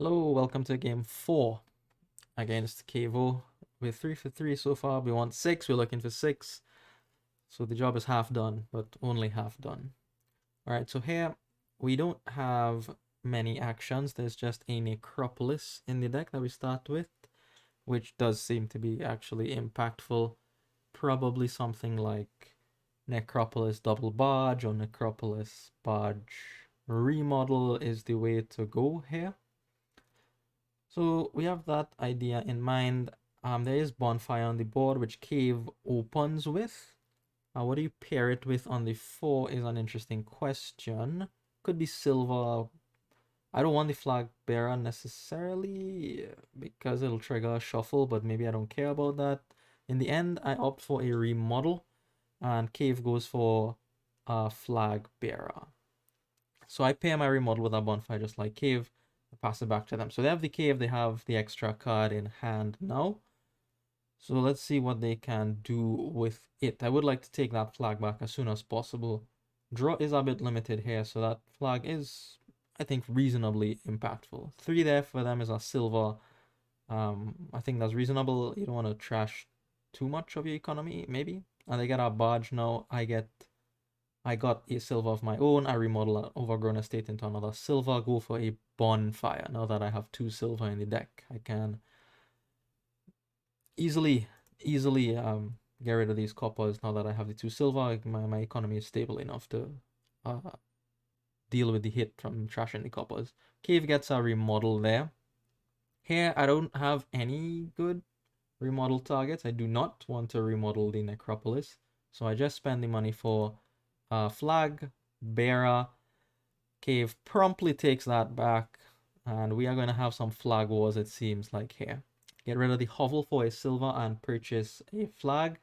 Hello, welcome to game 4 against Cave-O. We're 3 for 3 so far. We want 6, we're looking for 6. So the job is half done, but only half done. Alright, so here we don't have many actions. There's just a Necropolis in the deck that we start with, which does seem to be actually impactful. Probably something like Necropolis double barge or Necropolis barge remodel is the way to go here. So we have that idea in mind. There is bonfire on the board, which cave opens with. What do you pair it with on the 4 is an interesting question. Could be silver. I don't want the flag bearer necessarily because it'll trigger a shuffle, but maybe I don't care about that. In the end, I opt for a remodel, and cave goes for a flag bearer. So I pair my remodel with a bonfire just like cave. Pass it back to them. So they have the cave, they have the extra card in hand now. So let's see what they can do with it. I would like to take that flag back as soon as possible. Draw is a bit limited here, so that flag is, I think, reasonably impactful. 3 there for them is a silver. I think that's reasonable. You don't want to trash too much of your economy, maybe. And they get a barge now. I got a silver of my own. I remodel an overgrown estate into another silver. Go for a bonfire. Now that I have 2 silver in the deck, I can easily get rid of these coppers. Now that I have the 2 silver, my economy is stable enough to uh, deal with the hit from trashing the coppers. Cave gets a remodel there. Here, I don't have any good remodel targets. I do not want to remodel the necropolis, so I just spend the money for flag bearer. Cave promptly takes that back, and we are going to have some flag wars, it seems like here. Get rid of the hovel for a silver and purchase a flag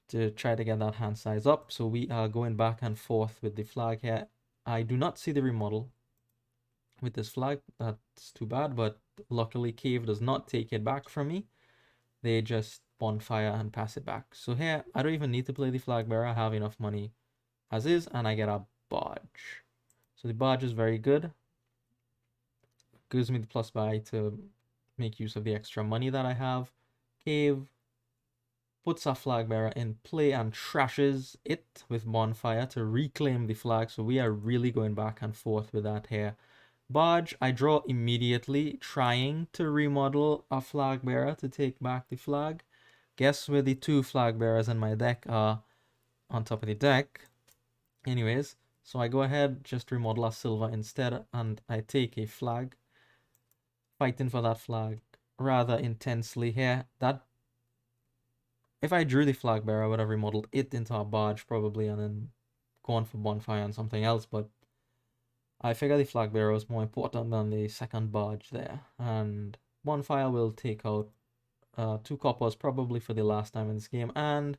to try to get that hand size up. So we are going back and forth with the flag here. I do not see the remodel with this flag. That's too bad, but luckily Cave does not take it back from me. They just bonfire and pass it back. So here, I don't even need to play the flag bearer. I have enough money as is, and I get a barge. So the barge is very good. Gives me the plus buy to make use of the extra money that I have. Cave puts a flag bearer in play and trashes it with bonfire to reclaim the flag. So we are really going back and forth with that here. Barge, I draw immediately, trying to remodel a flag bearer to take back the flag. Guess where the 2 flag bearers in my deck are on top of the deck. Anyways, so I go ahead, just remodel a silver instead, and I take a flag. Fighting for that flag rather intensely here. That if I drew the flag bearer, I would have remodeled it into a barge probably and then gone for bonfire and something else, but I figure the flag bearer was more important than the second barge there. And bonfire will take out 2 coppers probably for the last time in this game, and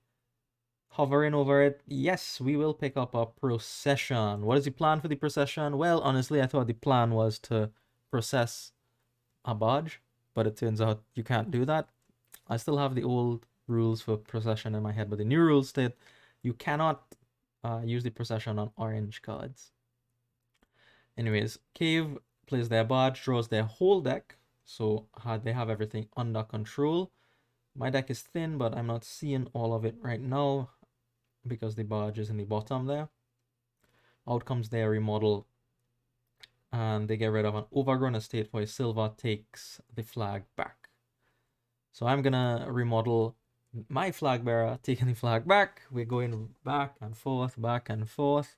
hovering over it, yes, we will pick up a procession. What is the plan for the procession? Well, honestly, I thought the plan was to process a barge, but it turns out you can't do that. I still have the old rules for procession in my head, but the new rules state you cannot use the procession on orange cards. Anyways, Cave plays their barge, draws their whole deck, so they have everything under control. My deck is thin, but I'm not seeing all of it right now because the barge is in the bottom there. Out comes their remodel, and they get rid of an overgrown estate for a silver, takes the flag back. So I'm gonna remodel my flag bearer, taking the flag back. We're going back and forth, back and forth.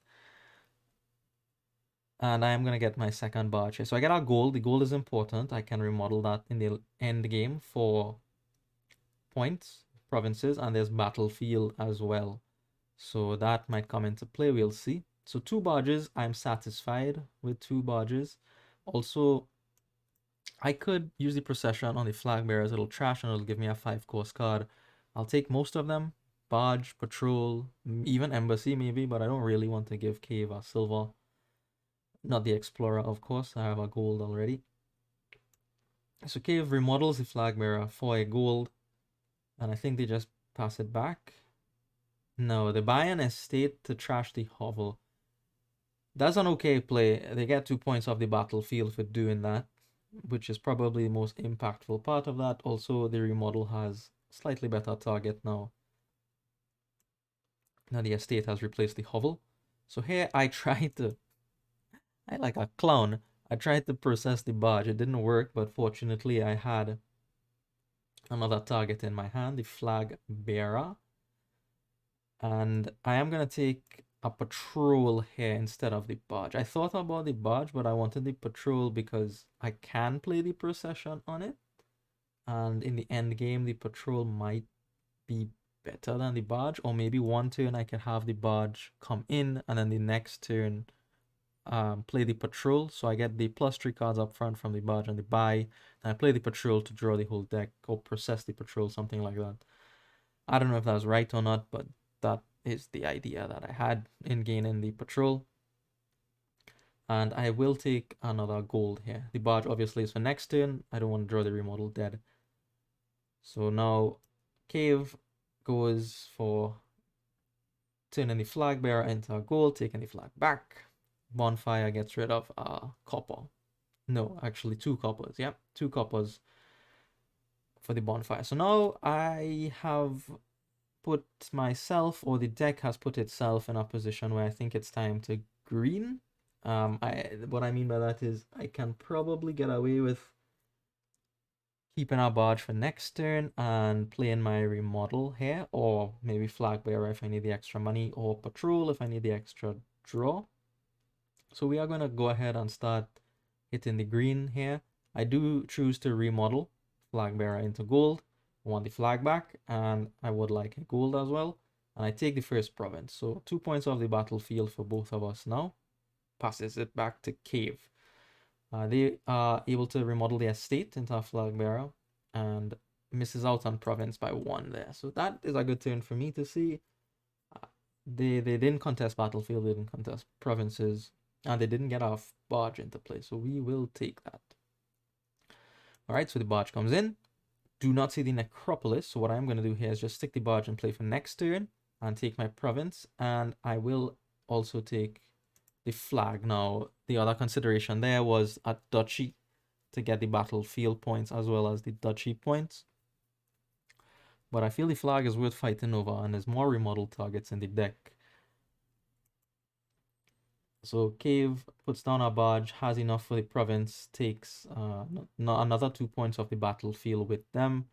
And I am gonna get my second barge here. So I get our gold. The gold is important. I can remodel that in the end game for points, provinces, and there's battlefield as well. So that might come into play. We'll see. So 2 barges. I'm satisfied with 2 barges. Also, I could use the procession on the flag bearers. It'll trash and it'll give me a 5 course card. I'll take most of them. Barge, patrol, even embassy maybe, but I don't really want to give Cave a silver. Not the explorer, of course. I have a gold already. So Cave remodels the flag bearer for a gold, and I think they just pass it back. No, they buy an estate to trash the hovel. That's an okay play. They get 2 points off the battlefield for doing that. which is probably the most impactful part of that. Also, the remodel has slightly better target now. Now the estate has replaced the hovel. So here I tried to, I like a clown, I tried to process the barge. It didn't work, but fortunately I had another target in my hand, the flag bearer. And I am going to take a patrol here instead of the barge. I thought about the barge, but I wanted the patrol because I can play the procession on it. And in the end game, the patrol might be better than the barge. Or maybe one turn I can have the barge come in, and then the next turn play the patrol. So I get the +3 cards up front from the barge and the buy. And I play the patrol to draw the whole deck, or process the patrol, something like that. I don't know if that's right or not, but that is the idea that I had in gaining the patrol. And I will take another gold here. The barge obviously is for next turn. I don't want to draw the remodel dead. So now Cave goes for turning the flag bearer into a gold, taking the flag back. Bonfire gets rid of a copper. No, actually 2 coppers. Yep, 2 coppers for the bonfire. So now I have put myself, or the deck has put itself in a position where I think it's time to green. What I mean by that is I can probably get away with keeping our barge for next turn and playing my remodel here, or maybe flag bearer if I need the extra money, or patrol if I need the extra draw. So we are going to go ahead and start hitting the green here. I do choose to remodel flag bearer into gold. I want the flag back, and I would like a gold as well. And I take the first province. So 2 points off the battlefield for both of us now. Passes it back to Cave. They are able to remodel the estate into a flag bearer and misses out on province by 1 there. So that is a good turn for me to see. They didn't contest battlefield, they didn't contest provinces, and they didn't get our barge into play. So we will take that. Alright, so the barge comes in. Do not see the necropolis. So what I'm going to do here is just stick the barge and play for next turn and take my province. And I will also take the flag. Now, the other consideration there was a duchy to get the battlefield points as well as the duchy points. But I feel the flag is worth fighting over, and there's more remodeled targets in the deck. So Cave puts down a barge, has enough for the province, takes another 2 points off the battlefield with them.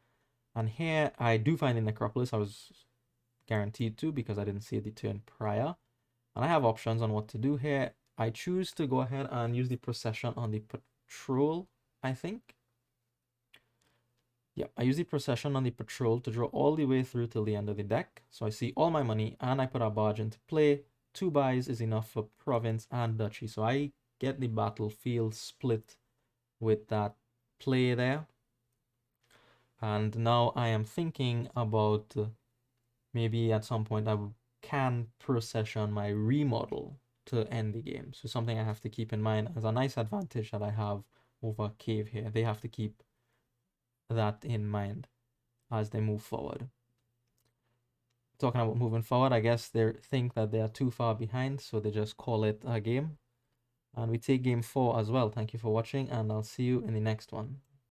And here I do find the necropolis. I was guaranteed to because I didn't see the turn prior. And I have options on what to do here. I choose to go ahead and use the procession on the patrol, I think. Yeah, I use the procession on the patrol to draw all the way through till the end of the deck. So I see all my money and I put a barge into play. 2 buys is enough for province and duchy. So I get the battlefield split with that play there. And now I am thinking about maybe at some point I can procession my remodel to end the game. So something I have to keep in mind as a nice advantage that I have over Cave here. They have to keep that in mind as they move forward. Talking about moving forward, I guess they think that they are too far behind, so they just call it a game. And we take game 4 as well. Thank you for watching, and I'll see you in the next one.